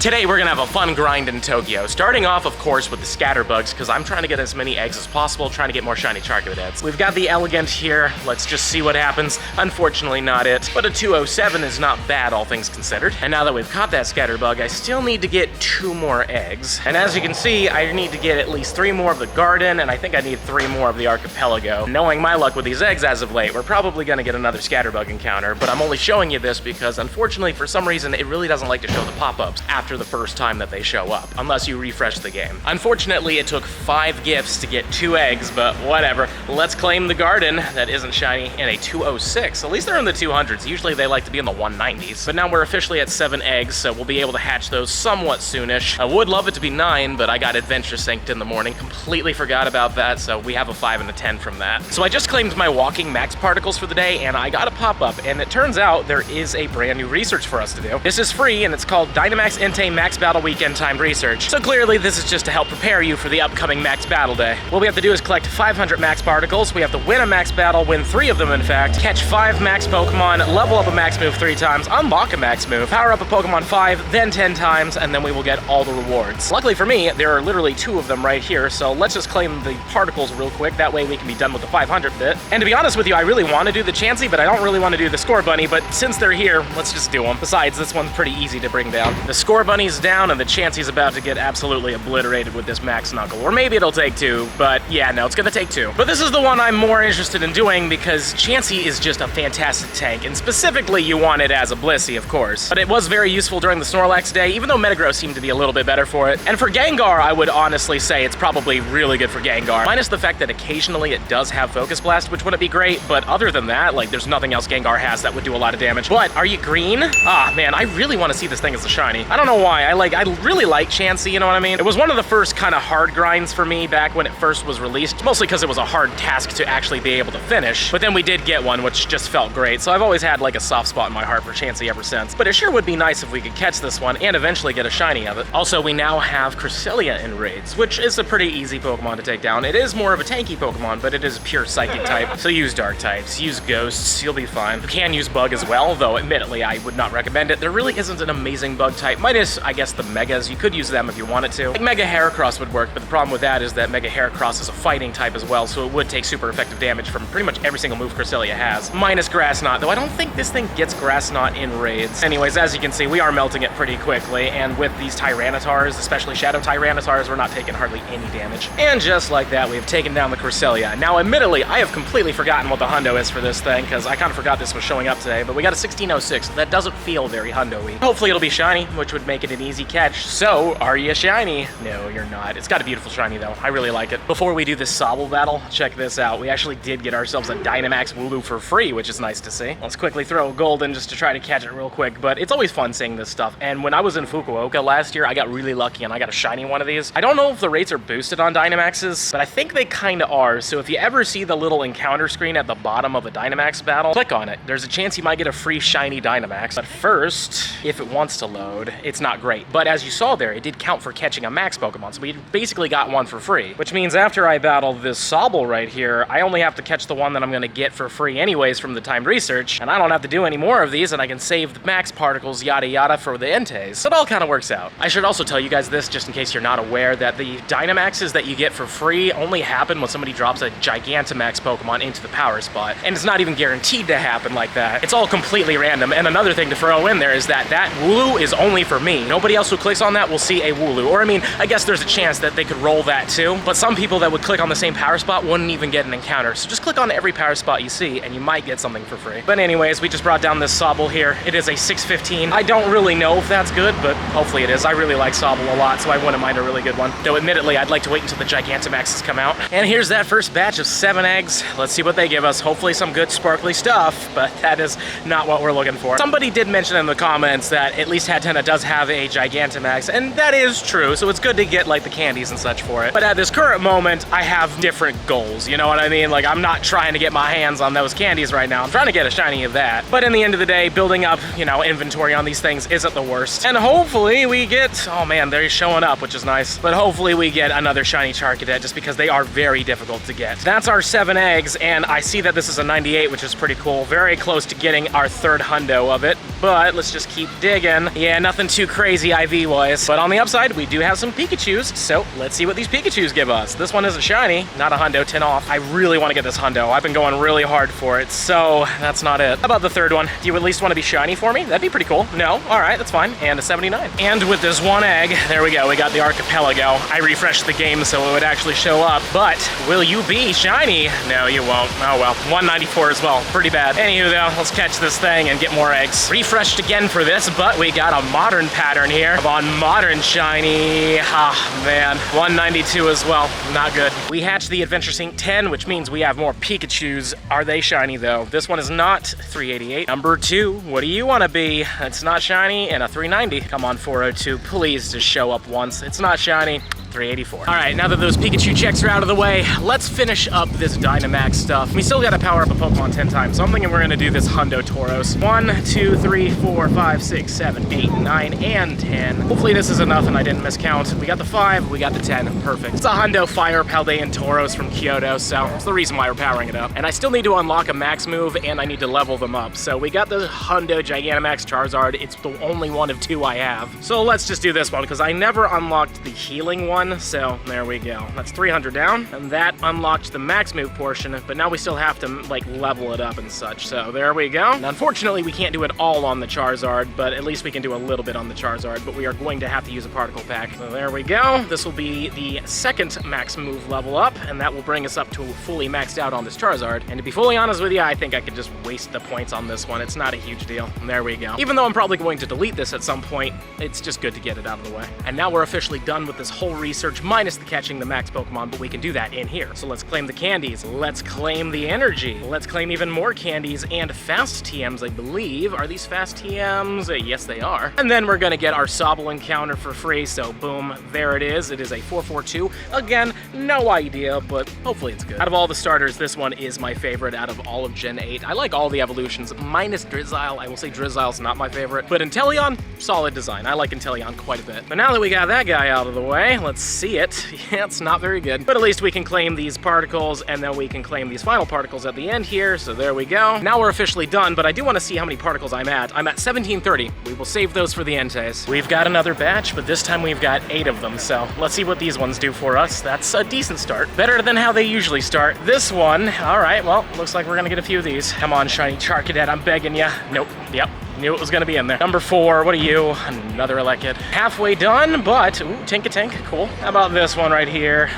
Today we're gonna have a fun grind in Tokyo, starting off of course with the scatterbugs, because I'm trying to get as many eggs as possible, trying to get more shiny Charcadets. We've got the elegant here, let's just see what happens. Unfortunately not it, but a 207 is not bad all things considered. And now that we've caught that scatterbug, I still need to get 2 more eggs. And as you can see, I need to get at least 3 more of the garden, and I think I need 3 more of the archipelago. Knowing my luck with these eggs as of late, we're probably gonna get another scatterbug encounter, but I'm only showing you this because unfortunately for some reason it really doesn't like to show the pop-ups after the first time that they show up, unless you refresh the game. Unfortunately, it took 5 gifts to get 2 eggs, but whatever. Let's claim the garden that isn't shiny in a 206. At least they're in the 200s. Usually they like to be in the 190s. But now we're officially at 7 eggs, so we'll be able to hatch those somewhat soonish. I would love it to be 9, but I got Adventure Synced in the morning. Completely forgot about that, so we have a 5 and a 10 from that. So I just claimed my walking max particles for the day, and I got a pop-up, and it turns out there is a brand new research for us to do. This is free, and it's called Dynamax Entei Max Battle Weekend Timed Research. So clearly this is just to help prepare you for the upcoming Max Battle Day. What we have to do is collect 500 Max Particles, we have to win a Max Battle, win 3 of them in fact, catch 5 Max Pokemon, level up a Max move 3 times, unlock a Max move, power up a Pokemon 5, then 10 times, and then we will get all the rewards. Luckily for me, there are literally 2 of them right here, so let's just claim the particles real quick, that way we can be done with the 500 bit. And to be honest with you, I really want to do the Chansey, but I don't really want to do the Score Bunny, but since they're here, let's just do them. Besides, this one's pretty easy to bring down. The Score Bunny's down, and the Chansey's about to get absolutely obliterated with this Max Knuckle. Or maybe it'll take 2, but yeah, no, it's gonna take 2. But this is the one I'm more interested in doing because Chansey is just a fantastic tank, and specifically you want it as a Blissey, of course. But it was very useful during the Snorlax day, even though Metagross seemed to be a little bit better for it. And for Gengar, I would honestly say it's probably really good for Gengar. Minus the fact that occasionally it does have Focus Blast, which wouldn't be great, but other than that, like, there's nothing else Gengar has that would do a lot of damage. But are you green? Ah, man, I really want to see this thing as a shiny. I don't know why. I really like Chansey, you know what I mean? It was one of the first kind of hard grinds for me back when it first was released, mostly because it was a hard task to actually be able to finish. But then we did get one, which just felt great. So I've always had like a soft spot in my heart for Chansey ever since. But it sure would be nice if we could catch this one and eventually get a shiny of it. Also, we now have Cresselia in Raids, which is a pretty easy Pokemon to take down. It is more of a tanky Pokemon, but it is a pure Psychic type. So use Dark types, use Ghosts, you'll be fine. You can use Bug as well, though admittedly I would not recommend it. There really isn't an amazing Bug type, minus I guess the Megas. You could use them if you wanted to. Like Mega Heracross would work, but the problem with that is that Mega Heracross is a fighting type as well, so it would take super effective damage from pretty much every single move Cresselia has. Minus Grass Knot, though I don't think this thing gets Grass Knot in Raids. Anyways, as you can see, we are melting it pretty quickly, and with these Tyrannitars, especially Shadow Tyrannitars, we're not taking hardly any damage. And just like that, we've taken down the Cresselia. Now, admittedly, I have completely forgotten what the hundo is for this thing, because I kind of forgot this was showing up today, but we got a 1606. That doesn't feel very hundo-y. Hopefully it'll be shiny, which would make it an easy catch. So, are you shiny? No, you're not. It's got a beautiful shiny, though. I really like it. Before we do this Sobble battle, check this out. We actually did get ourselves a Dynamax Wooloo for free, which is nice to see. Let's quickly throw a golden just to try to catch it real quick, but it's always fun seeing this stuff. And when I was in Fukuoka last year, I got really lucky and I got a shiny one of these. I don't know if the rates are boosted on Dynamaxes, but I think they kind of are. So if you ever see the little encounter screen at the bottom of a Dynamax battle, click on it. There's a chance you might get a free shiny Dynamax. But first, if it wants to load, it's not great. But as you saw there, it did count for catching a Max Pokemon, so we basically got one for free. Which means after I battle this Sobble right here, I only have to catch the one that I'm gonna get for free anyways from the timed research, and I don't have to do any more of these, and I can save the Max Particles, yada yada, for the Entei's. So it all kind of works out. I should also tell you guys this, just in case you're not aware, that the Dynamaxes that you get for free only happen when somebody drops a Gigantamax Pokemon into the power spot, and it's not even guaranteed to happen like that. It's all completely random, and another thing to throw in there is that Wooloo is only for me. Nobody else who clicks on that will see a Wooloo, or I mean, I guess there's a chance that they could roll that too, but some people that would click on the same power spot wouldn't even get an encounter, so just click on every power spot you see, and you might get something for free. But anyways, we just brought down this Sobble here. It is a 615. I don't really know if that's good, but hopefully it is. I really like Sobble a lot, so I wouldn't mind a really good one. Though admittedly, I'd like to wait until the Gigantamaxes come out. And here's that first batch of 7 eggs. Let's see what they give us. Hopefully some good sparkly stuff, but that is not what we're looking for. Somebody did mention in the comments that at least Hatena does have a Gigantamax, and that is true, so it's good to get like the candies and such for it. But at this current moment, I have different goals, you know what I mean? Like, I'm not trying to get my hands on those candies right now. I'm trying to get a shiny of that. But in the end of the day, building up, you know, inventory on these things isn't the worst. And hopefully we get, oh man, they're showing up, which is nice. But hopefully we get another shiny Charcadet, just because they are very difficult to get. That's our 7 eggs, and I see that this is a 98, which is pretty cool. Very close to getting our 3rd hundo of it, but let's just keep digging. Yeah, nothing too crazy IV-wise. But on the upside, we do have some Pikachus, so let's see what these Pikachus give us. This one is a shiny, not a hundo, 10 off. I really want to get this hundo. I've been going really hard for it, so that's not it. How about the third one? Do you at least want to be shiny for me? That'd be pretty cool. No? All right, that's fine. And a 79. And with this one egg, there we go. We got the Archipelago. I refreshed the game so it would actually show up, but will you be shiny? No, you won't. Oh well. 194 as well. Pretty bad. Anywho though, let's catch this thing and get more eggs. Refreshed again for this, but we got a modern pattern here. Come on, modern shiny. Ah, man. 192 as well. Not good. We hatched the Adventure Sync 10, which means we have more Pikachus. Are they shiny though? This one is not. 388. Number 2, what do you want to be? It's not shiny and a 390. Come on, 402. Please just show up once. It's not shiny. 384. All right, now that those Pikachu checks are out of the way, let's finish up this Dynamax stuff. We still got to power up a Pokemon 10 times, so I'm thinking we're going to do this Hundo Tauros. 1, 2, 3, 4, 5, 6, 7, 8, 9, and 10. Hopefully this is enough and I didn't miscount. We got the 5, we got the 10. Perfect. It's a Hundo Fire Paldean Tauros from Kyoto, so it's the reason why we're powering it up. And I still need to unlock a max move and I need to level them up. So we got the Hundo Gigantamax Charizard. It's the only one of 2 I have. So let's just do this one because I never unlocked the healing one. So there we go. That's 300 down, and that unlocked the max move portion, but now we still have to like level it up and such. So there we go. And unfortunately, we can't do it all on the Charizard, but at least we can do a little bit on the Charizard, but we are going to have to use a particle pack. So there we go. This will be the second max move level up, and that will bring us up to fully maxed out on this Charizard. And to be fully honest with you, I think I could just waste the points on this one. It's not a huge deal. And there we go. Even though I'm probably going to delete this at some point, it's just good to get it out of the way. And now we're officially done with this whole research, minus the catching the max Pokemon, but we can do that in here. So let's claim the candies. Let's claim the energy. Let's claim even more candies and fast TMs, I believe. Are these fast TMs? Yes, they are. And then we're gonna get our Sobble encounter for free, so boom, there it is. It is a 442. Again, no idea, but hopefully it's good. Out of all the starters, this one is my favorite out of all of Gen 8. I like all the evolutions, minus Drizzile. I will say Drizzile's not my favorite, but Inteleon, solid design. I like Inteleon quite a bit. But now that we got that guy out of the way, let's see it. Yeah, it's not very good, but at least we can claim these particles, and then we can claim these final particles at the end here, so there we go. Now we're officially done, but I do want to see how many particles I'm at. I'm at 1730. We will save those for the Entei. We've got another batch, but this time we've got 8 of them, so let's see what these ones do for us. That's a decent start. Better than how they usually start. This one, all right, well, looks like we're gonna get a few of these. Come on, shiny Charcadet, I'm begging ya. Nope, yep. Knew it was gonna be in there. Number 4, what are you? Another Elekid. Halfway done, but, ooh, Tink-a-Tink, cool. How about this one right here?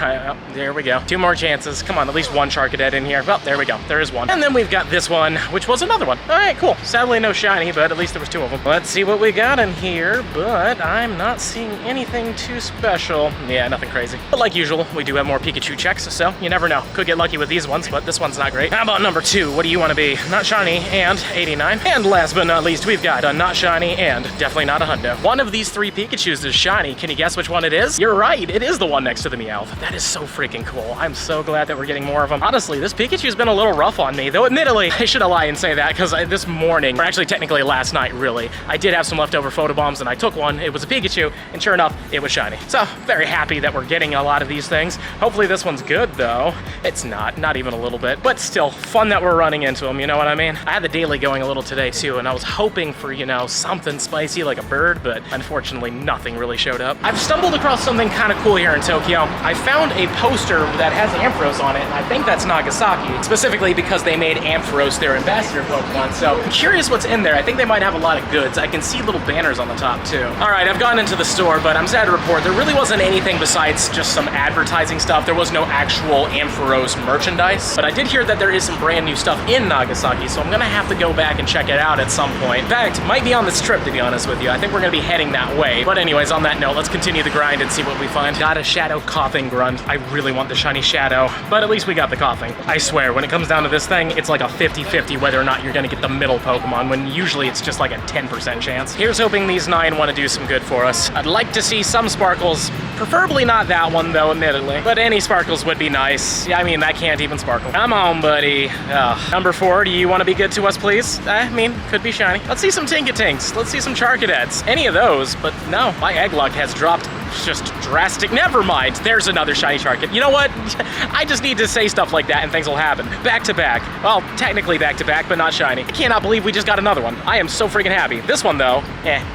There we go. 2 more chances. Come on, at least 1 Charcadet in here. Well, there we go. There is 1. And then we've got this one, which was another one. All right, cool. Sadly, no shiny, but at least there was 2 of them. Let's see what we got in here, but I'm not seeing anything too special. Yeah, nothing crazy. But like usual, we do have more Pikachu checks, so you never know. Could get lucky with these ones, but this one's not great. How about number 2? What do you want to be? Not shiny and 89. And last but not least, we've got a not shiny and definitely not a hundo. One of these 3 Pikachus is shiny. Can you guess which one it is? You're right, it is the one next to the Meowth. That is so freaking cool. I'm so glad that we're getting more of them. Honestly, this Pikachu's been a little rough on me, though admittedly, I shouldn't lie and say that, because this morning, or actually technically last night, really, I did have some leftover photobombs and I took one. It was a Pikachu, and sure enough, it was shiny. So, very happy that we're getting a lot of these things. Hopefully this one's good, though. It's not even a little bit, but still, fun that we're running into them, you know what I mean? I had the daily going a little today, too, and I was hoping for, you know, something spicy like a bird, but unfortunately nothing really showed up. I've stumbled across something kind of cool here in Tokyo. I found a poster that has Ampharos on it, and I think that's Nagasaki, specifically because they made Ampharos their ambassador Pokemon, so I'm curious what's in there. I think they might have a lot of goods. I can see little banners on the top, too. All right, I've gone into the store, but I'm sad to report there really wasn't anything besides just some advertising stuff. There was no actual Ampharos merchandise, but I did hear that there is some brand new stuff in Nagasaki, so I'm gonna have to go back and check it out at some point. In fact, might be on this trip, to be honest with you. I think we're gonna be heading that way. But anyways, on that note, let's continue the grind and see what we find. Got a Shadow Coughing Grunt. I really want the shiny Shadow, but at least we got the Coughing. I swear, when it comes down to this thing, it's like a 50-50 whether or not you're gonna get the middle Pokemon, when usually it's just like a 10% chance. Here's hoping these 9 want to do some good for us. I'd like to see some Sparkles, preferably not that one though, admittedly, but any Sparkles would be nice. Yeah, I mean, that can't even sparkle. Come on, buddy. Number 4, do you want to be good to us, please? I mean, could be shiny. Let's see some Tinkatinks. Let's see some Charcadets. Any of those, but no, my egg luck has dropped just drastic. Never mind. There's another shiny Charcadet. You know what? I just need to say stuff like that and things will happen. Back to back. Well, technically back to back, but not shiny. I cannot believe we just got another one. I am so freaking happy. This one though,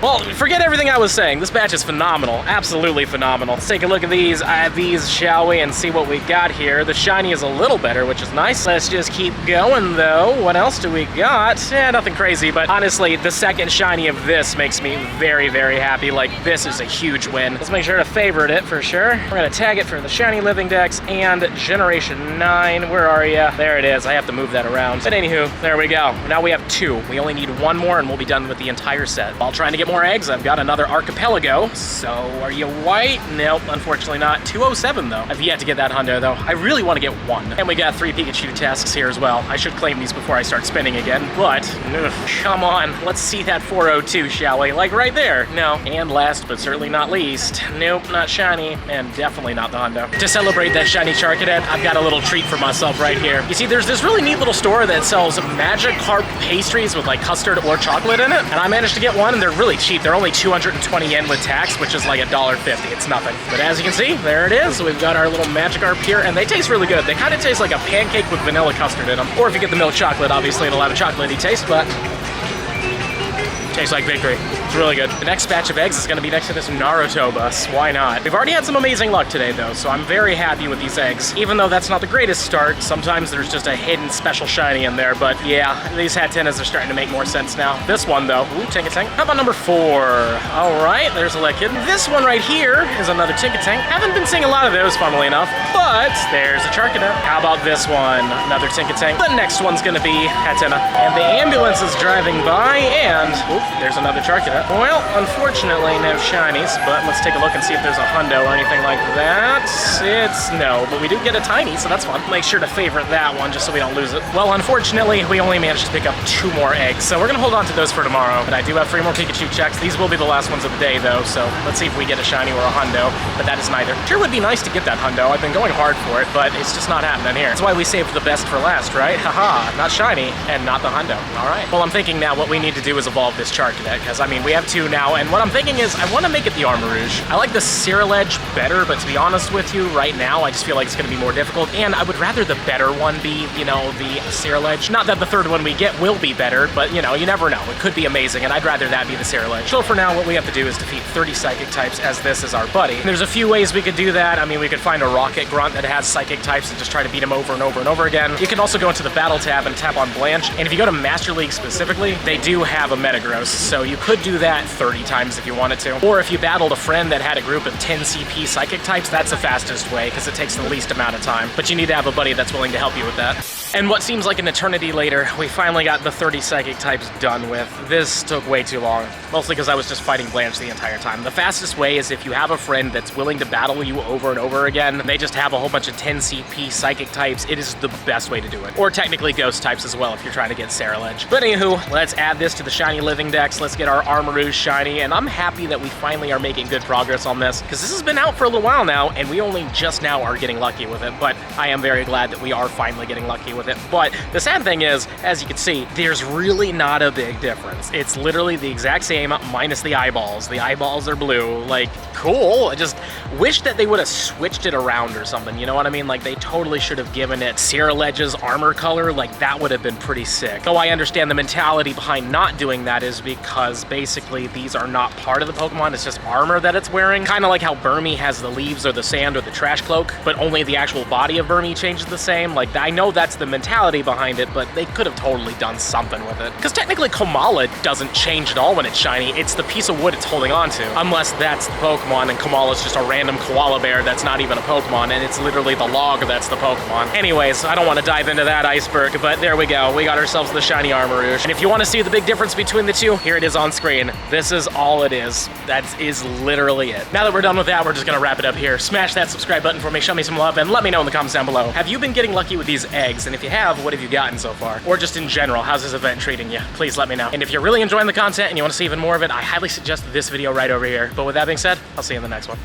well, forget everything I was saying. This batch is phenomenal. Absolutely phenomenal. Let's take a look at these, shall we, and see what we got here. The shiny is a little better, which is nice. Let's just keep going though. What else do we got? Nothing crazy, but honestly, the second shiny of this makes me very, very happy. Like, this is a huge win. Let's make sure to favorite it for sure. We're gonna tag it for the shiny living dex and Generation 9. Where are ya? There it is. I have to move that around. But anywho, there we go. Now we have 2. We only need 1 more and we'll be done with the entire set. While trying to get more eggs, I've got another Archipelago. So, are you white? Nope, unfortunately not. 207 though. I've yet to get that hundo though. I really want to get 1. And we got 3 Pikachu tasks here as well. I should claim these before I start spinning again, but come on. Let's see that 402, shall we? Like right there. No. And last but certainly not least, nope, not shiny, and definitely not the hundo. To celebrate that shiny Charcadet, I've got a little treat for myself right here. You see, there's this really neat little store that sells Magikarp pastries with like custard or chocolate in it, and I managed to get one, and they're really cheap. They're only 220 yen with tax, which is like $1.50. It's nothing. But as you can see, there it is. We've got our little Magikarp here, and they taste really good. They kind of taste like a pancake with vanilla custard in them. Or if you get the milk chocolate, obviously it'll have a chocolatey taste, but tastes like victory. It's really good. The next batch of eggs is going to be next to this Naruto bus. Why not? We've already had some amazing luck today, though, so I'm very happy with these eggs. Even though that's not the greatest start, sometimes there's just a hidden special shiny in there, but yeah, these Hatenas are starting to make more sense now. This one, though, ooh, Tinkatank. How about number 4? All right, there's a Lekid. This one right here is another Tinkatank. Haven't been seeing a lot of those, funnily enough, but there's a Charcadet. How about this one? Another Tinkatank. The next one's going to be Hatena. And the ambulance is driving by, and ooh, there's another Charcadet. Well, unfortunately, no shinies, but let's take a look and see if there's a hundo or anything like that. It's no, but we do get a tiny, so that's fun. Make sure to favorite that one just so we don't lose it. Well, unfortunately, we only managed to pick up 2 more eggs, so we're gonna hold on to those for tomorrow. But I do have 3 more Pikachu checks. These will be the last ones of the day, though, so let's see if we get a shiny or a hundo, but that is neither. Sure would be nice to get that hundo. I've been going hard for it, but it's just not happening here. That's why we saved the best for last, right? Haha, not shiny and not the hundo. All right. Well, I'm thinking now what we need to do is evolve this Charcadet, because I mean, we have 2 now, and what I'm thinking is I want to make it the Armarouge. I like the Cresselia better, but to be honest with you, right now, I just feel like it's going to be more difficult, and I would rather the better one be, you know, the Cresselia. Not that the 3rd one we get will be better, but, you know, you never know. It could be amazing, and I'd rather that be the Cresselia. So for now, what we have to do is defeat 30 Psychic types, as this is our buddy. And there's a few ways we could do that. I mean, we could find a Rocket Grunt that has Psychic types and just try to beat him over and over and over again. You can also go into the Battle tab and tap on Blanche, and if you go to Master League specifically, they do have a Metagross, so you could do that 30 times if you wanted to. Or if you battled a friend that had a group of 10 CP Psychic types, that's the fastest way because it takes the least amount of time. But you need to have a buddy that's willing to help you with that. And what seems like an eternity later, we finally got the 30 Psychic types done with. This took way too long, mostly because I was just fighting Blanche the entire time. The fastest way is if you have a friend that's willing to battle you over and over again, they just have a whole bunch of 10 CP Psychic types, it is the best way to do it. Or technically Ghost types as well if you're trying to get Cresselia. But anywho, let's add this to the shiny living dex. Let's get our Armarouge shiny, and I'm happy that we finally are making good progress on this, because this has been out for a little while now, and we only just now are getting lucky with it, but I am very glad that we are finally getting lucky with it. But the sad thing is, as you can see, there's really not a big difference. It's literally the exact same, minus the eyeballs. The eyeballs are blue. Like, cool. I just wish that they would have switched it around or something, you know what I mean? Like, they totally should have given it Cresselie's armor color. Like, that would have been pretty sick. Though I understand the mentality behind not doing that is because basically these are not part of the Pokemon, it's just armor that it's wearing. Kind of like how Burmy has the leaves or the sand or the trash cloak, but only the actual body of Burmy changes the same. Like, I know that's the mentality behind it, but they could have totally done something with it. Because technically Komala doesn't change at all when it's shiny, it's the piece of wood it's holding on to. Unless that's the Pokemon and Komala's just a random koala bear that's not even a Pokemon, and it's literally the log that's the Pokemon. Anyways, I don't want to dive into that iceberg, but there we go. We got ourselves the shiny Armarouge. And if you want to see the big difference between the two, here it is on screen. This is all it is. That is literally it. Now that we're done with that, we're just gonna wrap it up here. Smash that subscribe button for me, show me some love, and let me know in the comments down below. Have you been getting lucky with these eggs? And if you have, what have you gotten so far? Or just in general, how's this event treating you? Please let me know. And if you're really enjoying the content and you want to see even more of it, I highly suggest this video right over here. But with that being said, I'll see you in the next one.